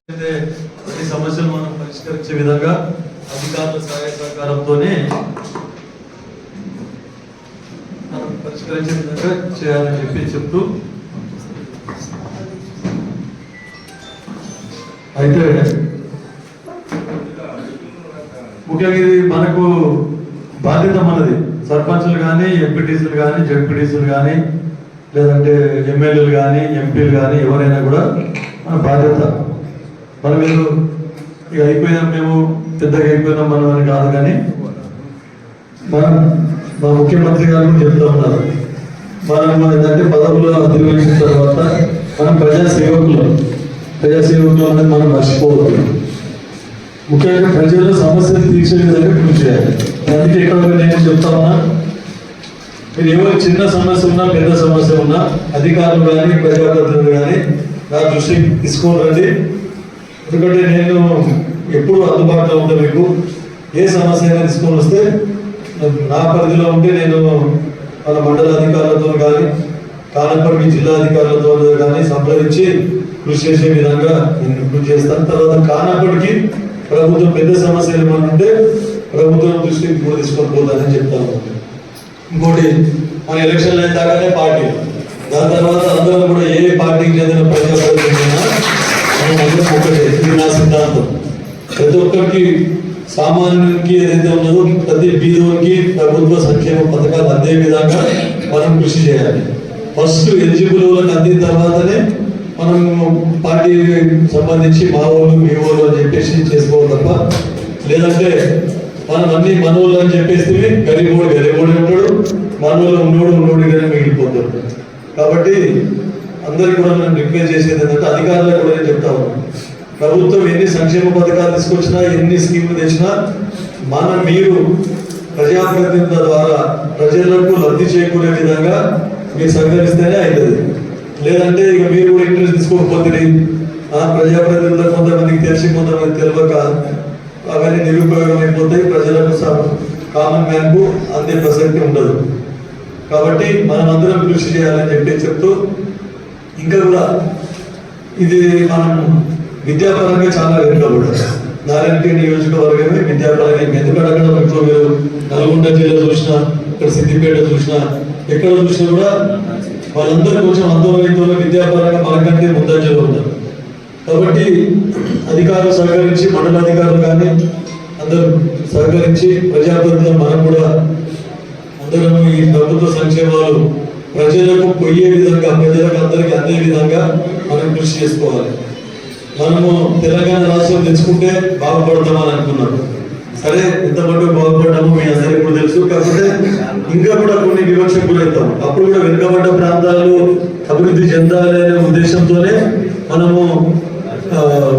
ప్రతి సమస్యలు మనం పరిష్కరించే విధంగా అధికారుల సహాయ సహకారంతోనే మనం పరిష్కరించే విధంగా చేయాలని చెప్తూ అయితే ముఖ్యంగా ఇది మనకు బాధ్యత మనది. సర్పంచులు కానీ, ఎంపీటీసీలు కానీ, జడ్పీటీసీలు కానీ, లేదంటే ఎమ్మెల్యేలు కానీ, ఎంపీలు కానీ ఎవరైనా కూడా మన బాధ్యత. మనం మీరు ఇక అయిపోయినాం, మేము పెద్దగా అయిపోయినాం మనం అని కాదు, కానీ మనం మా ముఖ్యమంత్రి గారు కూడా చెప్తూ ఉన్నారు, మనం ఏంటంటే పదవులు అధిరోహించిన తర్వాత మనం ప్రజాసేవకులు అనేది మనం మర్చిపోవద్దు. ముఖ్యంగా ప్రజల సమస్యలు తీర్చే విధంగా కృషి చేయాలి. అందుకే ఇక్కడ నేను చెప్తా ఉన్నా, మీరు ఎవరు చిన్న సమస్య ఉన్నా పెద్ద సమస్య ఉన్నా అధికారులు కానీ ప్రజాప్రతినిధులు కానీ నా దృష్టికి తీసుకొని రండి. ఎందుకంటే నేను ఎప్పుడు అందుబాటులో ఉంటాను. మీకు ఏ సమస్య అయినా తీసుకొని వస్తే నా పరిధిలో ఉంటే నేను మన మండల అధికారులతో కానీ కానప్పటికీ జిల్లా అధికారులతో కానీ సంప్రదించి కృషి చేసే విధంగా నేను కృషి చేస్తాను. తర్వాత కానప్పటికీ ప్రభుత్వం పెద్ద సమస్యలు ఏమైనా ఉంటే ప్రభుత్వం దృష్టికి కూడా తీసుకొని పోతానని చెప్తాను. ఇంకోటి, మన ఎలక్షన్లు అయిన దాకానే పార్టీ, దాని తర్వాత అందరం కూడా ఏ పార్టీకి చెందిన ప్రజాప్రతినిధులైనా మనం అందరం ఒకటే. ఇది నా సిద్ధాంతం. ప్రతి ఒక్కరికి సామాన్యునికి ఏదైతే ఉన్నదో ప్రతి బీదోనికి ప్రభుత్వ సంక్షేమ పథకాలు అందే విధంగా మనం కృషి చేయాలి. ఫస్ట్ ఎలిజిబుల్ వాళ్ళకి అందిన తర్వాతనే మనం పార్టీ సంబంధించి మా వాళ్ళు మీ వాళ్ళు అని చెప్పేసి చేసుకోవాలి తప్ప, లేదంటే మనం అన్ని మనోళ్ళు అని చెప్పేస్తే గరీబోడు ఉంటాడు, మనోళ్ళు ఉన్నోడుగానే మిగిలిపోతాడు. కాబట్టి అందరికి కూడా మనం రిక్వెస్ట్ చేసేది ఏంటంటే అధికారులకు కూడా నేను చెప్తా ఉన్నాను, ప్రభుత్వం ఎన్ని సంక్షేమ పథకాలు తీసుకొచ్చినా ఎన్ని స్కీములు తెచ్చినా మీరు ప్రజాప్రతినిధుల ద్వారా ప్రజలకు లబ్ధి చేకూరే విధంగా మీరు సహకరిస్తేనే అవుతుంది. లేదంటే ఇక మీరు కూడా ఇంట్రెస్ట్ తీసుకోకపోతే ప్రజాప్రతినిధులకు కొంతమందికి తెలిసి కొంతమంది తెలియక అవన్నీ నిరుపయోగం అయిపోతాయి, ప్రజలకు కామన్ మ్యాన్కు అందే ప్రసక్తి ఉండదు. కాబట్టి మనం అందరం కృషి చేయాలని చెప్తూ ఇంకా కూడా ఇది మనం విద్యాపరంగా చాలా వెనుకబడ్డారు. నారాయణఖేడ్ నియోజకవర్గమే విద్యాపరంగా. ఎందుకంటే అక్కడ మీరు నల్గొండ జిల్లా చూసినా, ఇక్కడ సిద్దిపేట చూసినా, ఎక్కడ చూసినా కూడా వాళ్ళందరూ కొంచెం అంతర్వేదిలో విద్యాపరంగా మనకంటే ముందంజలో ఉన్నారు. కాబట్టి అధికారులు సహకరించి, మండల అధికారులు కానీ అందరూ సహకరించి ప్రజాప్రతినిధులు మనం కూడా అందరం ఈ ప్రభుత్వ సంక్షేమాలు ప్రజలకు పోయే విధంగా, ప్రజలకు అందరికీ అందే విధంగా మనం కృషి చేసుకోవాలి. మనము తెలంగాణ రాష్ట్రం తెచ్చుకుంటే బాగుపడతామని అనుకున్నాం. సరే, ఎంతమంది బాగుపడ్డాము మీ అందరికీ కూడా తెలుసు. కాకపోతే ఇంకా కూడా కొన్ని వివక్షకు గురవుతాం. అప్పుడు కూడా వెనుకబడ్డ ప్రాంతాలు అభివృద్ధి చెందాలనే ఉద్దేశంతోనే మనము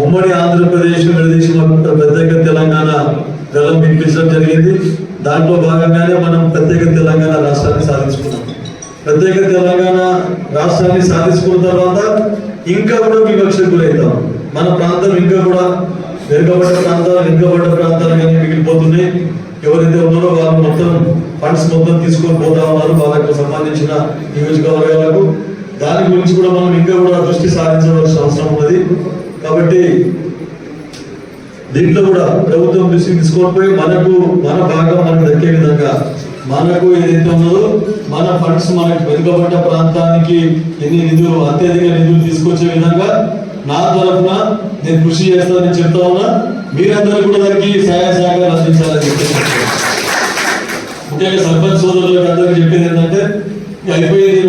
ఉమ్మడి ఆంధ్రప్రదేశ్ విడదీసి ప్రత్యేక తెలంగాణ గలం వినిపించడం జరిగింది. దాంట్లో భాగంగానే మనం ప్రత్యేక తెలంగాణ రాష్ట్రాన్ని సాధించుకున్నాం. ప్రత్యేక తెలంగాణ రాష్ట్రాన్ని సాధించుకున్న తర్వాత ఇంకా కూడా వివక్షకు గురవుతాం. మన ప్రాంతం ఇంకా కూడా వెనుకబడ్డ ప్రాంతాలుగానే మిగిలిపోతున్నాయి. ఎవరైతే ఉన్నారో వాళ్ళు మొత్తం ఫండ్స్ మొత్తం తీసుకొని పోతా ఉన్నారు వాళ్ళకు సంబంధించిన నియోజకవర్గాలకు. దాని గురించి కూడా మనం ఇంకా కూడా దృష్టి సారించవలసిన అవసరం ఉన్నది. కాబట్టి దీంట్లో కూడా ప్రభుత్వం దృష్టికి తీసుకొని పోయి మన భాగం మనకు దక్కే విధంగా మనకు ఏదైతే ఉన్నదో మన ఫండ్స్ మనకు వెనుకబడ్డ ప్రాంతానికి ఎన్ని నిధులు, అత్యధిక నిధులు తీసుకొచ్చే విధంగా నా తరఫున నేను కృషి చేస్తానని చెప్తా ఉన్నా. మీరందరూ కూడా దానికి సహాయ సహకారాలు అందించాలని చెప్పి ముఖ్యంగా సర్పంచ్ సోదరులకు అందరికీ చెప్పేది ఏంటంటే, అయిపోయేది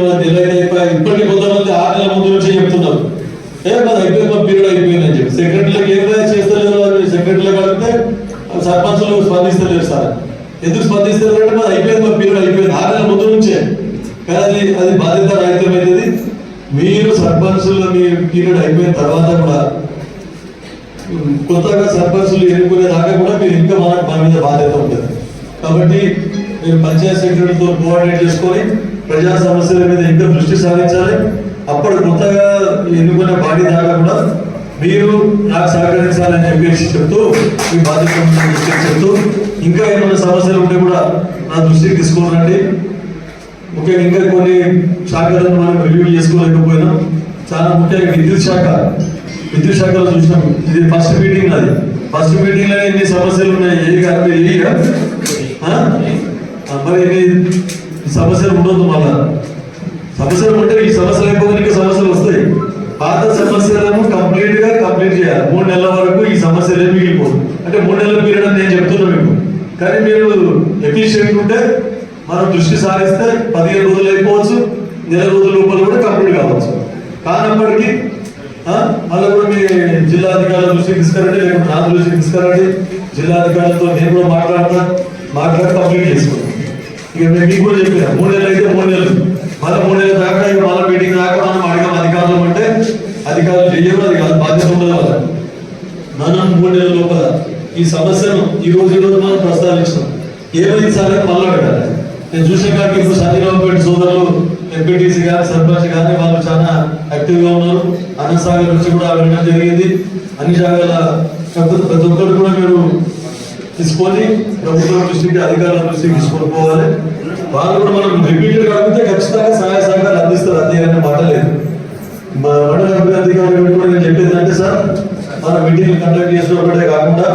ఇప్పటికీ కొంతమంది 6 నెలల ముందు నుంచే చెప్తున్నారు, మాది అయిపోయింది, మా పీరియడ్ అయిపోయింది అని చెప్పి. సెక్రటరీలకు ఏమైనా చేస్తలేరు, సెక్రటరీలకు అడిగితే సర్పంచులు స్పందిస్తలేరు. సార్ ఎందుకు స్పందిస్తలేరు అంటే మాది అయిపోయింది, మా పీరియడ్ అయిపోయింది 6 నెలల ముందు నుంచే. కానీ అది బాధ్యత రాహిత్యమైనది. మీరు సర్పంచులు మీ పీరియడ్ అయిపోయిన తర్వాత కూడా కొత్తగా సర్పంచులు ఎన్నుకునే దాకా కూడా మీరు ఇంకా మన మీద బాధ్యత ఉంటుంది. కాబట్టి మీరు పంచాయత్ సెక్రటరీతో కోఆర్డినేట్ చేసుకొని ప్రజా సమస్యల మీద ఇంకా దృష్టి సారించాలి. అప్పుడు కొత్తగా ఎన్నుకునే బాడీ దాకా కూడా మీరు నాకు సహకరించాలని చెప్పేసి చెప్తూ మీ బాధ్యత చెప్తూ ఇంకా ఏమైనా సమస్యలు ఉంటే కూడా నా దృష్టికి తీసుకోనండి. ముఖ్యంగా ఇంకా కొన్ని శాఖలను మనం రివ్యూ చేసుకోలేకపోయినాం. చాలా ముఖ్యంగా విద్యుత్ శాఖ విద్యుత్ శాఖలో చూసినాం. ఇది ఫస్ట్ మీటింగ్, అది ఫస్ట్ మీటింగ్ లో ఎన్ని సమస్యలు ఉన్నాయి, మరి ఎన్ని సమస్యలు ఉండొద్దు. మళ్ళా సమస్యలు ఉంటే ఈ సమస్యలు అయిపోతే ఇంకా సమస్యలు వస్తాయి. పాత సమస్యలను కంప్లీట్ చేయాలి. 3 నెలల వరకు ఈ సమస్యలు ఏమి మిగిలిపోదు. అంటే 3 నెలల పీరియడ్ అని నేను చెప్తున్నా మీకు. కానీ మీరు ఎఫిషియెంట్ ఉంటే మనం దృష్టి సారిస్తే 15 రోజులు అయిపోవచ్చు, నెల రోజుల లోపల కూడా కంప్లీట్ కావచ్చు. కానప్పటికీ మళ్ళీ కూడా మీ జిల్లా అధికారుల దృష్టికి తీసుకురండి, లేకపోతే నా దృష్టికి తీసుకురండి. జిల్లా అధికారులతో నేను కూడా మాట్లాడి కంప్లీట్ చేసుకున్నాను. ఇక మేము మీకు కూడా చెప్పాను, 3 నెలలు అయితే 3 నెలలు, మళ్ళీ 3 నెలల దాకా ఇక మళ్ళీ మీటింగ్ దాకా మనం అడిగాం అధికారులు అంటే అధికారులు చెయ్యరు. అది కాదు, బాధ్యత ఉండదు వాళ్ళ. మనం 3 నెలల లోపల ఈ సమస్యను ఈ రోజు మనం ప్రస్తావించాం. ఏమైంది సార్ అని మళ్ళీ అడగాలి. నేను చూసే కాక ఇప్పుడు సంజీరావుపేట సోదరులు ఎంపీటీసీ కానీ సర్పంచ్ కానీ వాళ్ళు చాలా యాక్టివ్ గా ఉన్నారు. అన్నసాగర్ నుంచి కూడా వెళ్ళడం జరిగింది. అన్ని జాగాల ప్రతి ఒక్కరు కూడా మీరు తీసుకొని ప్రభుత్వం దృష్టికి అధికారుల దృష్టికి తీసుకొని పోవాలి. వాళ్ళు కూడా మనం రిపీటెడ్ అడిగితే ఖచ్చితంగా సహాయ సహకారాలు అందిస్తారు. అది అనే మాట లేదు. మా మండల అభివృద్ధి అధికారులు కూడా నేను చెప్పేది అంటే సార్, మన మీటింగ్ కండక్ట్ చేసుకోవడే కాకుండా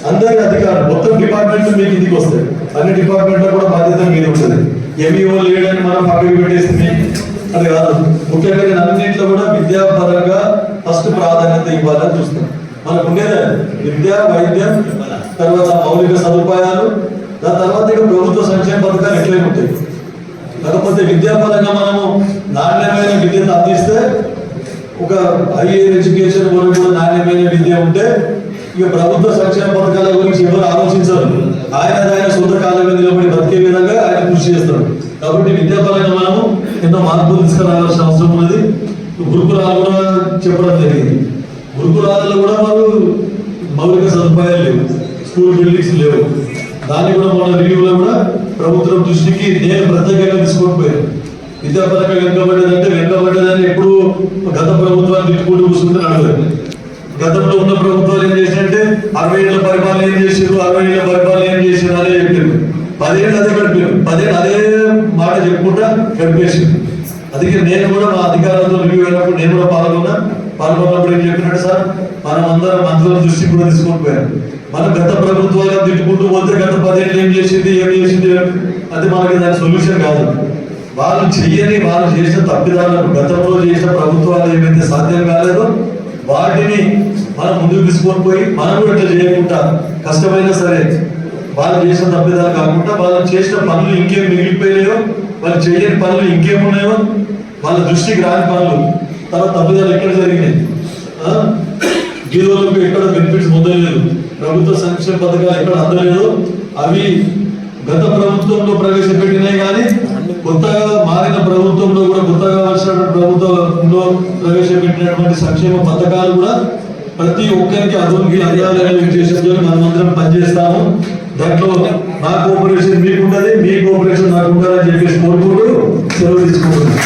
అందరి అధికారులు మొత్తం డిపార్ట్మెంట్ మీకు ఇంటికి వస్తాయి. అన్ని డిపార్ట్మెంట్లో కూడా బాధ్యత మీద ఉంటుంది. ఎంఈఓ లేడని మనం పక్కకి పెట్టేస్తుంది అది కాదు. ముఖ్యంగా నేను అన్నింటిలో కూడా విద్యాపరంగా ఫస్ట్ ప్రాధాన్యత ఇవ్వాలని చూస్తాను. మనకు ఉండేది విద్య, వైద్యం, తర్వాత మౌలిక సదుపాయాలు, దాని తర్వాత ఇక ప్రభుత్వ సంక్షేమ పథకాలు ఎట్లయినా ఉంటాయి. కాకపోతే విద్యాపరంగా మనము నాణ్యమైన విద్యను అందిస్తే, ఒక హైయర్ ఎడ్యుకేషన్ వరకు కూడా నాణ్యమైన విద్య ఉంటే ఇక ప్రభుత్వ సంక్షేమ పథకాల గురించి ఎవరు ఆలోచించరు. ఆయన సొంత కాలం మీద నిలబడి బతికే విధంగా ఆయన కృషి చేస్తాడు. కాబట్టి విద్యాపరంగా మనము ఎన్నో మార్పులు తీసుకురావాల్సిన అవసరం ఉన్నది. గురుకులాలు కూడా చెప్పడం జరిగింది. గురుకులాలలో కూడా వాళ్ళు మౌలిక సదుపాయాలు లేవు, స్కూల్ బిల్డింగ్స్ లేవు. దాన్ని కూడా మన రివ్యూలో కూడా ప్రభుత్వం దృష్టికి నేను ప్రత్యేకంగా తీసుకొని పోయాను. విద్యాపరంగా వెనుకబడ్డదని ఎప్పుడు గత ప్రభుత్వాన్ని తిట్టుకుంటూ కూర్చుంటే నడవలేదు. గతంలో ఉన్న ప్రభుత్వాలు ఏం చేసినట్టే 60 ఏళ్ల పరిపాలన ఏం చేసారు, 60 ఏళ్ల పరిపాలన ఏం చేసారు అదే చెప్పారు. 10 ఏళ్ళు అదే గడిపారు, 10 ఏళ్ళు అదే మాట చెప్పుకుంటా గడిపేసారు. అందుకే నేను కూడా మా అధికారులతో రివ్యూ అయినప్పుడు నేను కూడా పాల్గొన్నప్పుడు ఏం చెప్పినట్టు సార్, మనం అందరం మంత్రుల దృష్టికి కూడా తీసుకొని పోయాను. మనం గత ప్రభుత్వాలను తిట్టుకుంటూ పోతే గత 10 ఏళ్ళు ఏం చేసింది అది మనకి దాని సొల్యూషన్ కాదు. వాళ్ళు చేసిన తప్పిదాలను గతంలో చేసిన ప్రభుత్వాలు ఏమైతే సాధ్యం కాలేదో వాటిని మనం ముందుకు తీసుకొని పోయి మనం కూడా ఇట్లా చేయకుండా కష్టమైనా సరే వాళ్ళు చేసిన తప్పిదాలు కాకుండా వాళ్ళు చేసిన పనులు ఇంకేం మిగిలిపోయినాయో, వాళ్ళు చేయని పనులు ఇంకేమున్నాయో, వాళ్ళ దృష్టికి రాని పనులు, తర్వాత తప్పిదాలు ఎక్కడ జరిగినాయి, గీరోలకు ఎక్కడ బెనిఫిట్స్ పొందలేదు, ప్రభుత్వ సంక్షేమ పథకాలు ఎక్కడ అందలేదు, అవి గత ప్రభుత్వంలో ప్రవేశపెట్టినాయి. కానీ కొత్తగా మారిన ప్రభుత్వంలో కూడా కొత్తగా వచ్చినటువంటి ప్రభుత్వంలో ప్రవేశపెట్టినటువంటి సంక్షేమ పథకాలు కూడా ప్రతి ఒక్కరికి అదోనికి అందాలనే ఉద్దేశంతో మనమందరం పనిచేస్తాము. దాంట్లో నా కోఆపరేషన్ మీకు ఉండాలి, మీ కోఆపరేషన్ నాకు ఉండాలని చెప్పేసి కోరుకుంటూ సెలవు తీసుకుంటున్నాను.